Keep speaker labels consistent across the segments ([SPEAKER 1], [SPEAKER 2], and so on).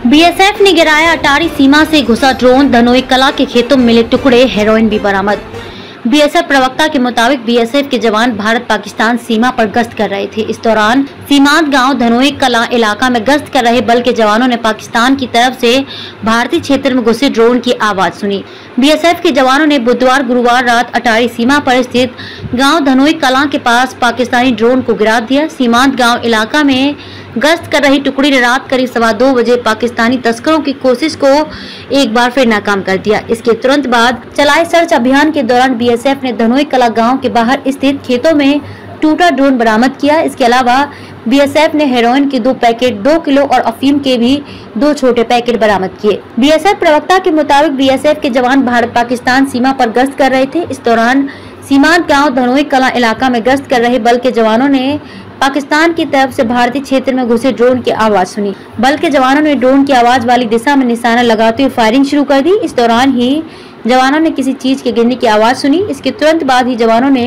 [SPEAKER 1] BSF ने गिराया अटारी सीमा से घुसा ड्रोन, धनोई कला के खेतों में मिले टुकड़े, हेरोइन भी बरामद। बीएसएफ प्रवक्ता के मुताबिक बीएसएफ के जवान भारत पाकिस्तान सीमा पर गश्त कर रहे थे। इस दौरान सीमांत गांव धनोई कला इलाका में गश्त कर रहे बल के जवानों ने पाकिस्तान की तरफ से भारतीय क्षेत्र में घुसे ड्रोन की आवाज सुनी। बीएसएफ के जवानों ने बुधवार गुरुवार रात अटारी सीमा पर स्थित गांव धनोई कला के पास पाकिस्तानी ड्रोन को गिरा दिया। सीमांत गाँव इलाका में गश्त कर रही टुकड़ी ने रात करीब 2:15 बजे पाकिस्तानी तस्करों की कोशिश को एक बार फिर नाकाम कर दिया। इसके तुरंत बाद चलाए सर्च अभियान के दौरान बीएसएफ ने धनोई कला गांव के बाहर स्थित खेतों में टूटा ड्रोन बरामद किया। इसके अलावा बीएसएफ ने हेरोइन के 2 पैकेट, 2 किलो और अफीम के भी 2 छोटे पैकेट बरामद किए। बीएसएफ प्रवक्ता के मुताबिक बीएसएफ के जवान भारत पाकिस्तान सीमा पर गश्त कर रहे थे। इस दौरान सीमांत गांव धनोई कला इलाका में गश्त कर रहे बल के जवानों ने पाकिस्तान की तरफ से भारतीय क्षेत्र में घुसे ड्रोन की आवाज सुनी। बल के जवानों ने ड्रोन की आवाज वाली दिशा में निशाना लगाते हुए फायरिंग शुरू कर दी। इस दौरान ही जवानों ने किसी चीज के गिरने की आवाज सुनी। इसके तुरंत बाद ही जवानों ने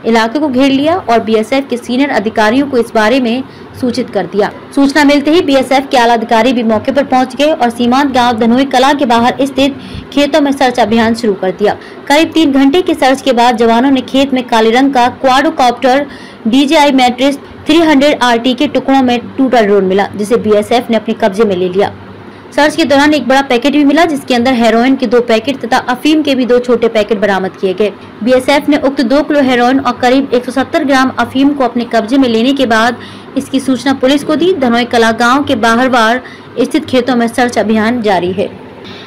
[SPEAKER 1] इलाके को घेर लिया और बीएसएफ के सीनियर अधिकारियों को इस बारे में सूचित कर दिया। सूचना मिलते ही बीएसएफ के आला अधिकारी भी मौके पर पहुंच गए और सीमांत गांव धनोई कला के बाहर स्थित खेतों में सर्च अभियान शुरू कर दिया। करीब 3 घंटे की सर्च के बाद जवानों ने खेत में काले रंग का क्वाड्रोकॉप्टर DJI मैट्रिक्स 300 RT के टुकड़ों में टूटा ड्रोन मिला, जिसे बीएसएफ ने अपने कब्जे में ले लिया। सर्च के दौरान एक बड़ा पैकेट भी मिला, जिसके अंदर हेरोइन के 2 पैकेट तथा अफीम के भी 2 छोटे पैकेट बरामद किए गए। बीएसएफ ने उक्त 2 किलो हेरोइन और करीब 170 ग्राम अफीम को अपने कब्जे में लेने के बाद इसकी सूचना पुलिस को दी। धनोई कला गांव के बाहरवार स्थित खेतों में सर्च अभियान जारी है।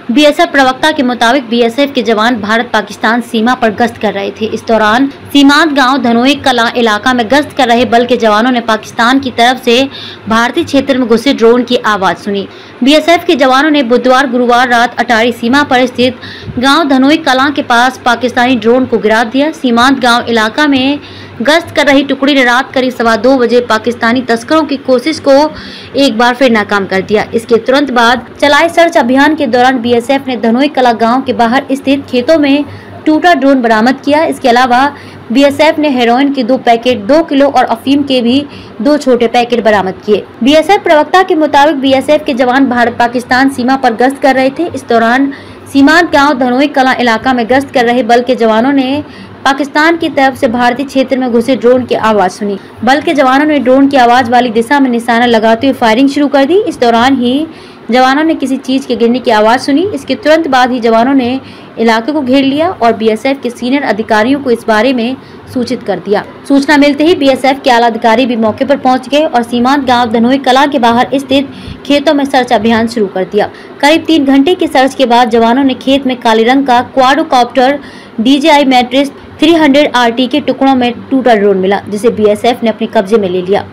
[SPEAKER 1] बीएसएफ प्रवक्ता के मुताबिक बीएसएफ के जवान भारत पाकिस्तान सीमा पर गश्त कर रहे थे। इस दौरान सीमांत गांव धनोई कला इलाका में गश्त कर रहे बल के जवानों ने पाकिस्तान की तरफ से भारतीय क्षेत्र में घुसे ड्रोन की आवाज सुनी। बीएसएफ के जवानों ने बुधवार गुरुवार रात अटारी सीमा पर स्थित गांव धनोई कला के पास पाकिस्तानी ड्रोन को गिरा दिया। सीमांत गाँव इलाका में गश्त कर रही टुकड़ी ने रात करीब 2:15 बजे पाकिस्तानी तस्करों की कोशिश को एक बार फिर नाकाम कर दिया। इसके तुरंत बाद चलाए सर्च अभियान के दौरान बीएसएफ ने धनोई कला गांव के बाहर स्थित खेतों में टूटा ड्रोन बरामद किया। इसके अलावा बीएसएफ ने हेरोइन के 2 पैकेट, 2 किलो और अफीम के भी 2 छोटे पैकेट बरामद किए। बीएसएफ प्रवक्ता के मुताबिक बीएसएफ के जवान भारत पाकिस्तान सीमा पर गश्त कर रहे थे। इस दौरान सीमांत गांव धनोई कला इलाका में गश्त कर रहे बल के जवानों ने पाकिस्तान की तरफ से भारतीय क्षेत्र में घुसे ड्रोन की आवाज सुनी। बल के जवानों ने ड्रोन की आवाज वाली दिशा में निशाना लगाते हुए फायरिंग शुरू कर दी। इस दौरान ही जवानों ने किसी चीज के गिरने की आवाज सुनी। इसके तुरंत बाद ही जवानों ने इलाके को घेर लिया और बीएसएफ के सीनियर अधिकारियों को इस बारे में सूचित कर दिया। सूचना मिलते ही बीएसएफ के आला अधिकारी भी मौके पर पहुंच गए और सीमांत गांव धनोई कला के बाहर स्थित खेतों में सर्च अभियान शुरू कर दिया। करीब 3 घंटे की सर्च के बाद जवानों ने खेत में काले रंग का क्वाड्रोकॉप्टर DJI मैट्रिक्स 300 RT के टुकड़ों में टूटा ड्रोन मिला, जिसे बीएसएफ ने अपने कब्जे में ले लिया।